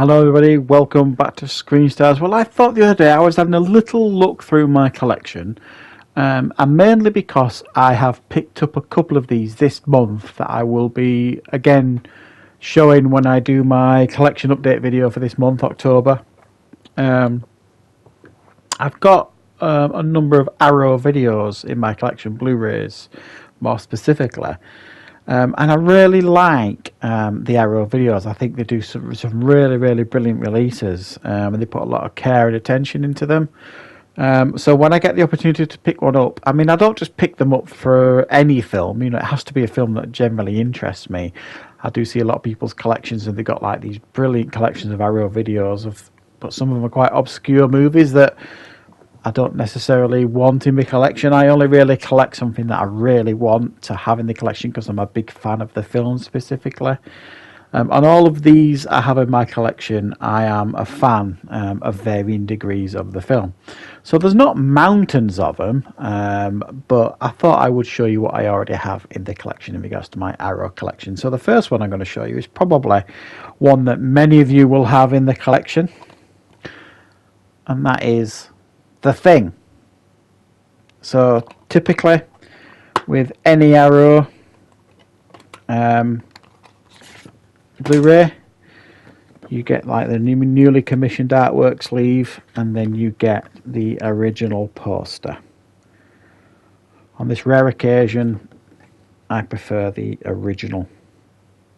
Hello everybody, welcome back to Screenstars. Well, I thought the other day I was having a little look through my collection, and mainly because I have picked up a couple of these this month that I will be again showing when I do my collection update video for this month, October. I've got a number of Arrow videos in my collection, Blu-rays more specifically. And I really like the Arrow videos. I think they do some really brilliant releases, and they put a lot of care and attention into them. So when I get the opportunity to pick one up, I mean, I don't just pick them up for any film. You know, it has to be a film that generally interests me. I do see a lot of people's collections, and they've got like these brilliant collections of Arrow videos, but some of them are quite obscure movies that I don't necessarily want in my collection. I only really collect something that I really want to have in the collection because I'm a big fan of the film specifically. On all of these I have in my collection, I am a fan of varying degrees of the film. So there's not mountains of them, but I thought I would show you what I already have in the collection in regards to my Arrow collection. So the first one I'm going to show you is probably one that many of you will have in the collection, and that is The Thing. So typically with any Arrow Blu-ray, you get like the newly commissioned artwork sleeve, and then you get the original poster. On this rare occasion, I prefer the original.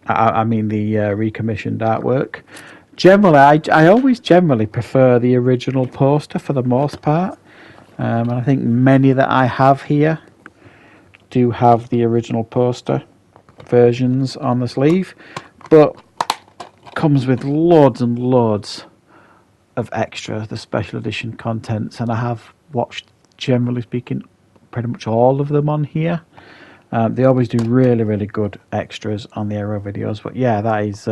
I mean the recommissioned artwork. Generally, I always generally prefer the original poster for the most part, and I think many that I have here do have the original poster versions on the sleeve, but comes with loads and loads of extra, the special edition contents, and I have watched, generally speaking, pretty much all of them on here. They always do really good extras on the Arrow videos, but yeah, that is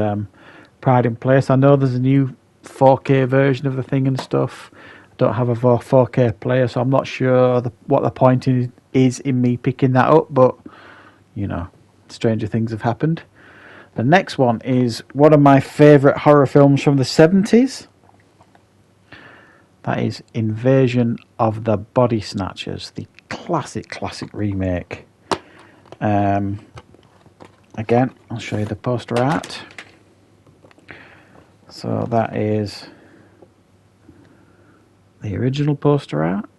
pride in place. I know there's a new 4K version of The Thing and stuff. I don't have a 4K player, so I'm not sure what the point is in me picking that up, but you know, stranger things have happened. The next one is one of my favourite horror films from the 70s. That is Invasion of the Body Snatchers, the classic remake. Again, I'll show you the poster art. So that is the original poster art,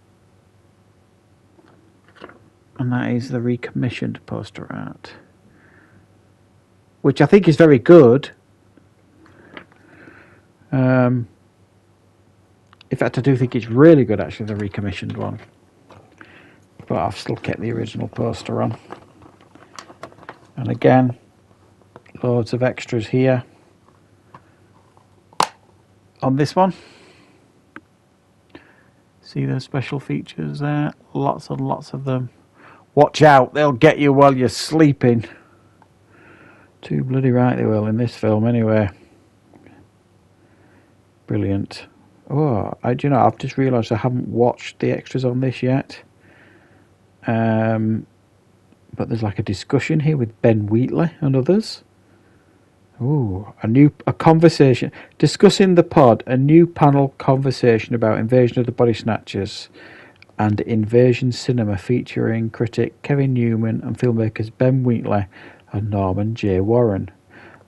and that is the recommissioned poster art, which I think is very good. In fact, I do think it's really good, actually, the recommissioned one. But I've still kept the original poster on. And again, loads of extras here on this one. See those special features there? Lots and lots of them. Watch out, they'll get you while you're sleeping. Too bloody right they will in this film anyway. Brilliant. Oh, do you know, I've just realised I haven't watched the extras on this yet. But there's like a discussion here with Ben Wheatley and others. Ooh, a conversation discussing the pod, a new panel conversation about Invasion of the Body Snatchers and Invasion Cinema, featuring critic Kevin Newman and filmmakers Ben Wheatley and Norman J. Warren.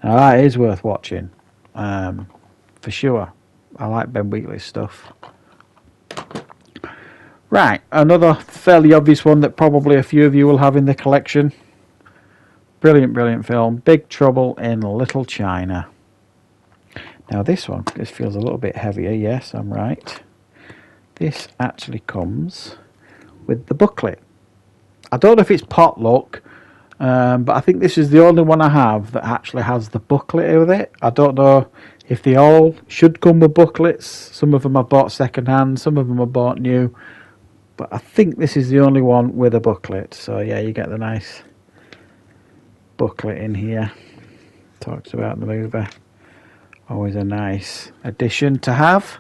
Now that is worth watching, for sure. I like Ben Wheatley's stuff. Right, another fairly obvious one that probably a few of you will have in the collection. Brilliant film, Big Trouble in Little China. Now this feels a little bit heavier. Yes, I'm right. This actually comes with the booklet. I don't know if it's potluck, but I think this is the only one I have that actually has the booklet with it. I don't know if they all should come with booklets. Some of them I bought second hand, some of them I bought new, but I think this is the only one with a booklet. So yeah, you get the nice booklet in here. Talks about the movie. Always a nice addition to have.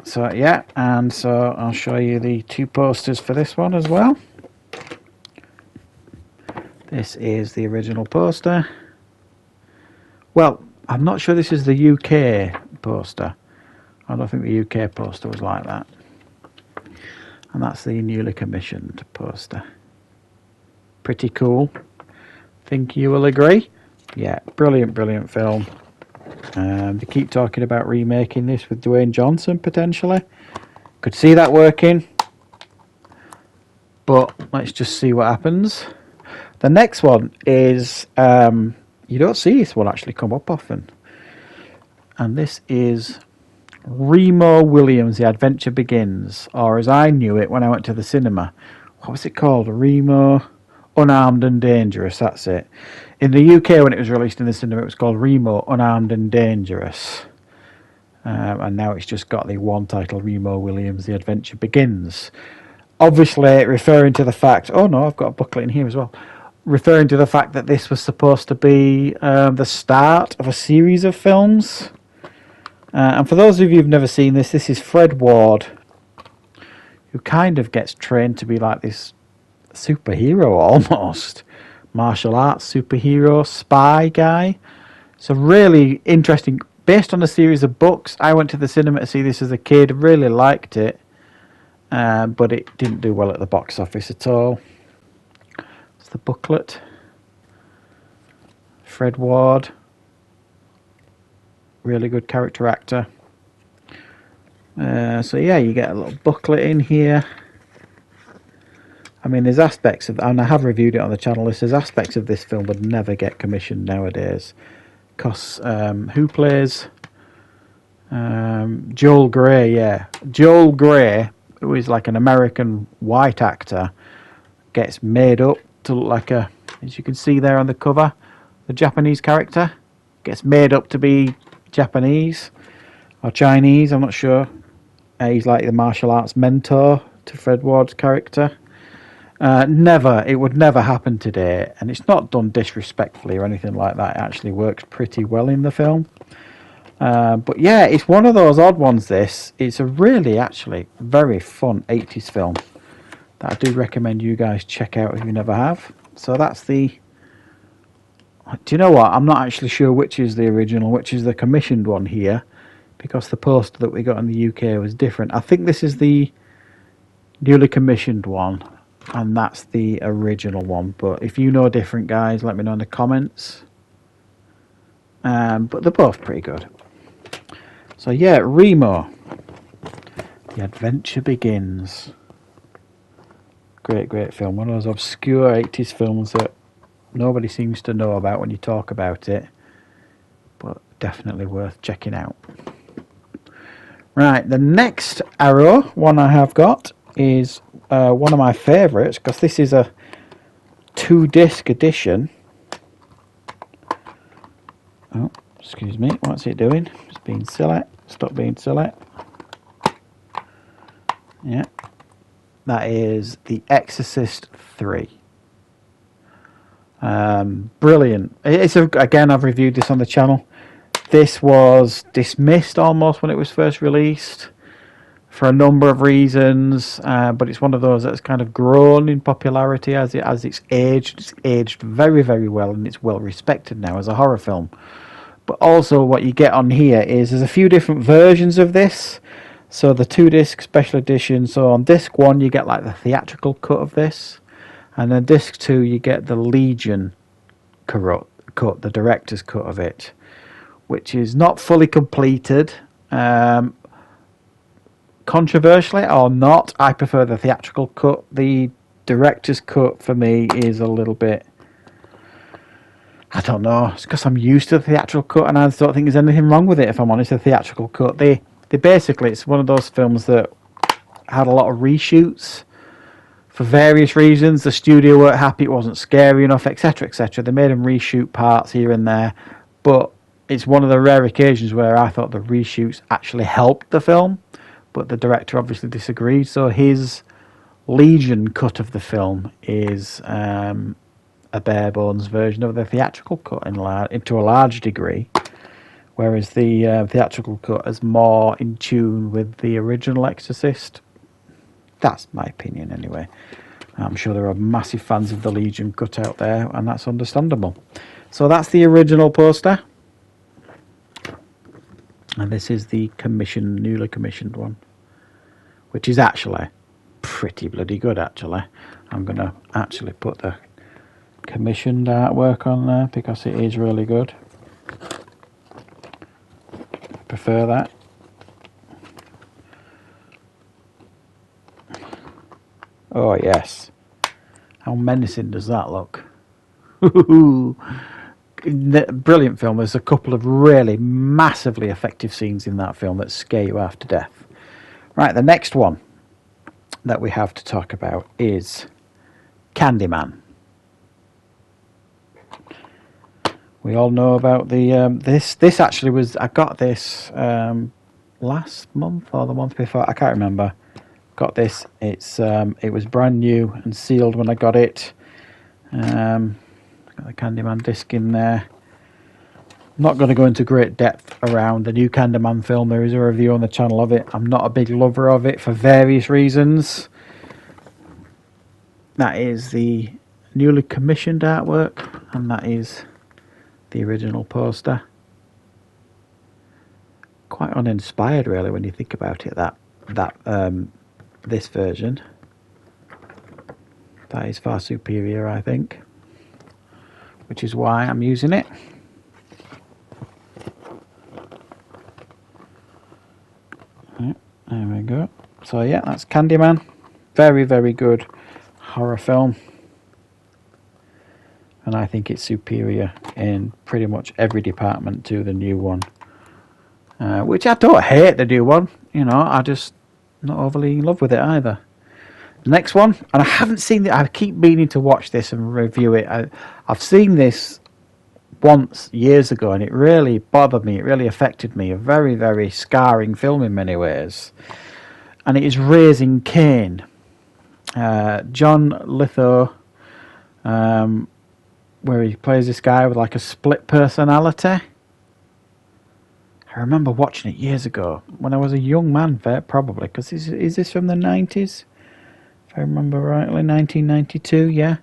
So yeah, and so I'll show you the two posters for this one as well. This is the original poster. Well, I'm not sure this is the UK poster. I don't think the UK poster was like that. And that's the newly commissioned poster. Pretty cool. Think you will agree? Yeah, brilliant, brilliant film. They keep talking about remaking this with Dwayne Johnson, potentially. Could see that working. But let's just see what happens. The next one is... you don't see this one actually come up often. And this is Remo Williams, The Adventure Begins. Or as I knew it when I went to the cinema. What was it called? Remo Unarmed and Dangerous, that's it. In the UK when it was released in the cinema it was called Remo Unarmed and Dangerous. And now it's just got the one title, Remo Williams, The Adventure Begins. Obviously referring to the fact... Oh no, I've got a booklet in here as well. Referring to the fact that this was supposed to be the start of a series of films. And for those of you who've never seen this, this is Fred Ward, who kind of gets trained to be like this superhero almost. Martial arts superhero, spy guy. It's a really interesting... Based on a series of books. I went to the cinema to see this as a kid. Really liked it. But it didn't do well at the box office at all. It's the booklet. Fred Ward. Really good character actor. So yeah, you get a little booklet in here. I mean, there's aspects of... And I have reviewed it on the channel. There's aspects of this film would never get commissioned nowadays. Because who plays... Joel Grey, yeah. Joel Grey, who is like an American white actor, gets made up to look like a... As you can see there on the cover, the Japanese character gets made up to be Japanese or Chinese, I'm not sure. He's like the martial arts mentor to Fred Ward's character. It would never happen today, and it's not done disrespectfully or anything like that. It actually works pretty well in the film. But yeah, it's one of those odd ones, this. It's a really, actually, very fun 80s film that I do recommend you guys check out if you never have. So that's the... Do you know what? I'm not actually sure which is the original, which is the commissioned one here, because the poster that we got in the UK was different. I think this is the newly commissioned one, and that's the original one. But if you know different, guys, let me know in the comments. But they're both pretty good. So yeah, Remo, The Adventure Begins. Great, great film. One of those obscure 80s films that nobody seems to know about when you talk about it, but definitely worth checking out. Right, the next Arrow one I have got is one of my favourites, because this is a 2-disc edition. Oh, excuse me, what's it doing? It's being silly. Stop being silly. Yeah, that is The Exorcist 3. Brilliant. Again, I've reviewed this on the channel. This was dismissed almost when it was first released for a number of reasons, but it's one of those that's kind of grown in popularity as it's aged. It's aged very, very well, and it's well respected now as a horror film. But also what you get on here is there's a few different versions of this. So the 2-disc special edition. So on disc 1 you get like the theatrical cut of this, and then disc 2 you get the Legion cut, the director's cut of it, which is not fully completed. Controversially or not, I prefer the theatrical cut. The director's cut for me is a little bit... I don't know. It's because I'm used to the theatrical cut, and I don't think there's anything wrong with it, if I'm honest. The theatrical cut, they basically, it's one of those films that had a lot of reshoots for various reasons. The studio weren't happy, it wasn't scary enough, etc., etc. They made them reshoot parts here and there, but it's one of the rare occasions where I thought the reshoots actually helped the film, but the director obviously disagreed. So his Legion cut of the film is a bare bones version of the theatrical cut to a large degree, whereas the theatrical cut is more in tune with the original Exorcist. That's my opinion anyway. I'm sure there are massive fans of the Legion cut out there, and that's understandable. So that's the original poster. And this is the newly commissioned one, which is actually pretty bloody good, actually. I'm going to actually put the commissioned artwork on there because it is really good. I prefer that. Oh yes. How menacing does that look? Brilliant film. There's a couple of really massively effective scenes in that film that scare you half to death. Right, the next one that we have to talk about is Candyman. We all know about the this actually was, I got this last month or the month before, I can't remember. Got this. It was brand new and sealed when I got it. Got the Candyman disc in there. Not going to go into great depth around the new Candyman film. There is a review on the channel of it. I'm not a big lover of it for various reasons. That is the newly commissioned artwork, and that is the original poster. Quite uninspired, really, when you think about it. This version, that is far superior, I think, which is why I'm using it. Right, there we go. So yeah, that's Candyman. Very, very good horror film, and I think it's superior in pretty much every department to the new one, which I don't hate the new one, you know, I just not overly in love with it either. The next one, and I haven't seen it, I keep meaning to watch this and review it. I've seen this once years ago and it really bothered me, it really affected me. A very, very scarring film in many ways. And it is Raising Cain. John Lithgow, where he plays this guy with like a split personality. I remember watching it years ago when I was a young man, probably, because is this from the 90s? If I remember rightly, 1992, yeah.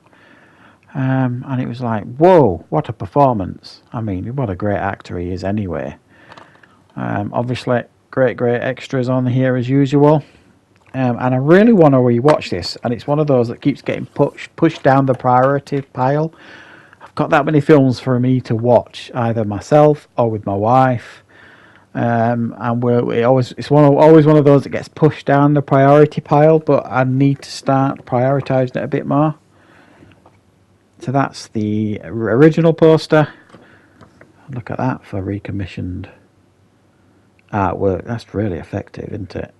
And it was like, whoa, what a performance. I mean, what a great actor he is anyway. Obviously, great extras on here as usual. And I really want to rewatch this, and it's one of those that keeps getting pushed down the priority pile. I've got that many films for me to watch, either myself or with my wife. And it's always one of those that gets pushed down the priority pile, but I need to start prioritising it a bit more. So that's the original poster. Look at that for recommissioned artwork. That's really effective, isn't it?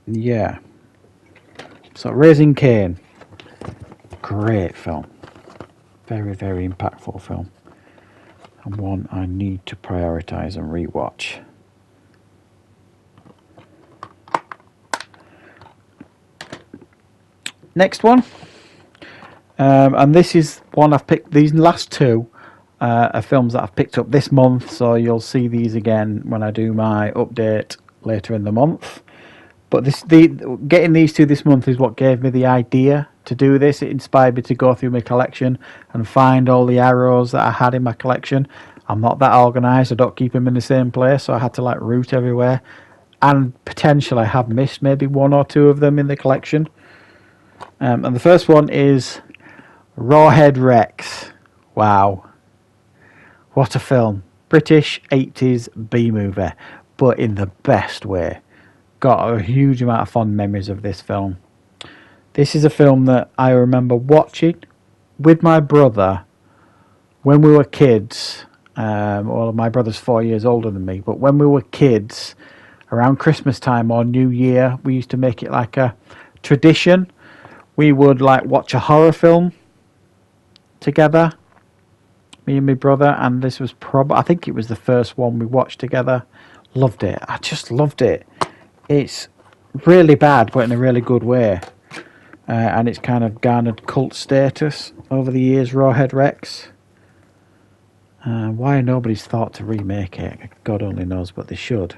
Yeah. So Raising Cain, great film. Very, very impactful film. And one I need to prioritise and rewatch. Next one, and this is one I've picked. These last two are films that I've picked up this month, so you'll see these again when I do my update later in the month. But getting these two this month is what gave me the idea to do this. It inspired me to go through my collection and find all the arrows that I had in my collection. I'm not that organised. I don't keep them in the same place, so I had to like root everywhere, and potentially have missed maybe one or two of them in the collection. And the first one is Rawhead Rex. Wow, what a film. British 80s B-movie, but in the best way. Got a huge amount of fond memories of this film. This is a film that I remember watching with my brother when we were kids. Well, my brother's 4 years older than me, but when we were kids, around Christmas time or New Year, we used to make it like a tradition. We would like watch a horror film together, me and my brother, and this was I think it was the first one we watched together. Loved it. I just loved it. It's really bad, but in a really good way. And it's kind of garnered cult status over the years, Rawhead Rex. Why nobody's thought to remake it, God only knows, but they should.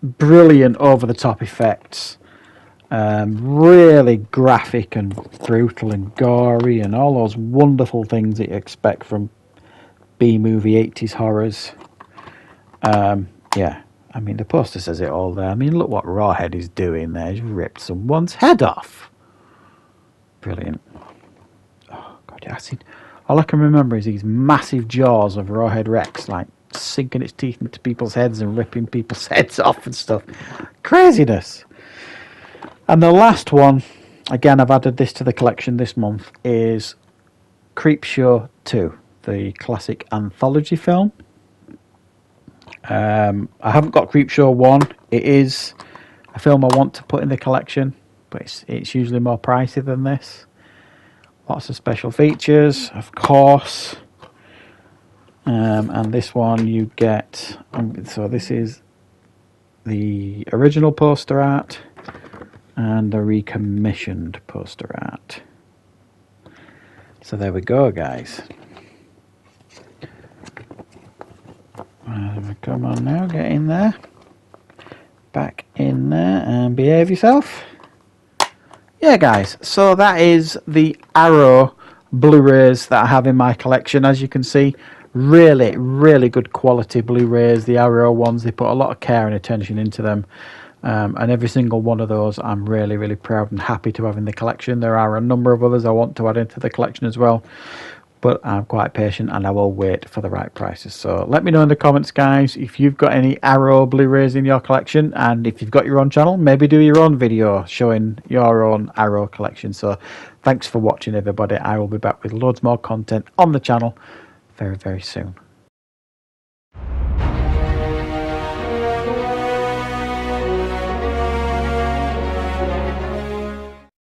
Brilliant over-the-top effects. Really graphic and brutal and gory and all those wonderful things that you expect from B-movie 80s horrors. Yeah, I mean, the poster says it all there. I mean, look what Rawhead is doing there. He's ripped someone's head off. Brilliant. Oh, God, yeah, all I can remember is these massive jaws of Rawhead Rex, like, sinking its teeth into people's heads and ripping people's heads off and stuff. Craziness. And the last one, again, I've added this to the collection this month, is Creepshow 2, the classic anthology film. I haven't got Creepshow 1. It is a film I want to put in the collection, but it's usually more pricey than this. Lots of special features, of course. And this one you get, so this is the original poster art and the recommissioned poster art. So there we go, guys. Come on now, get in there. Back in there and behave yourself. Yeah, guys, so that is the Arrow Blu-rays that I have in my collection. As you can see, really, really good quality Blu-rays. The Arrow ones, they put a lot of care and attention into them. And every single one of those I'm really, really proud and happy to have in the collection. There are a number of others I want to add into the collection as well, but I'm quite patient and I will wait for the right prices. So let me know in the comments, guys, if you've got any Arrow Blu-rays in your collection, and if you've got your own channel, maybe do your own video showing your own Arrow collection. So thanks for watching, everybody. I will be back with loads more content on the channel very, very soon.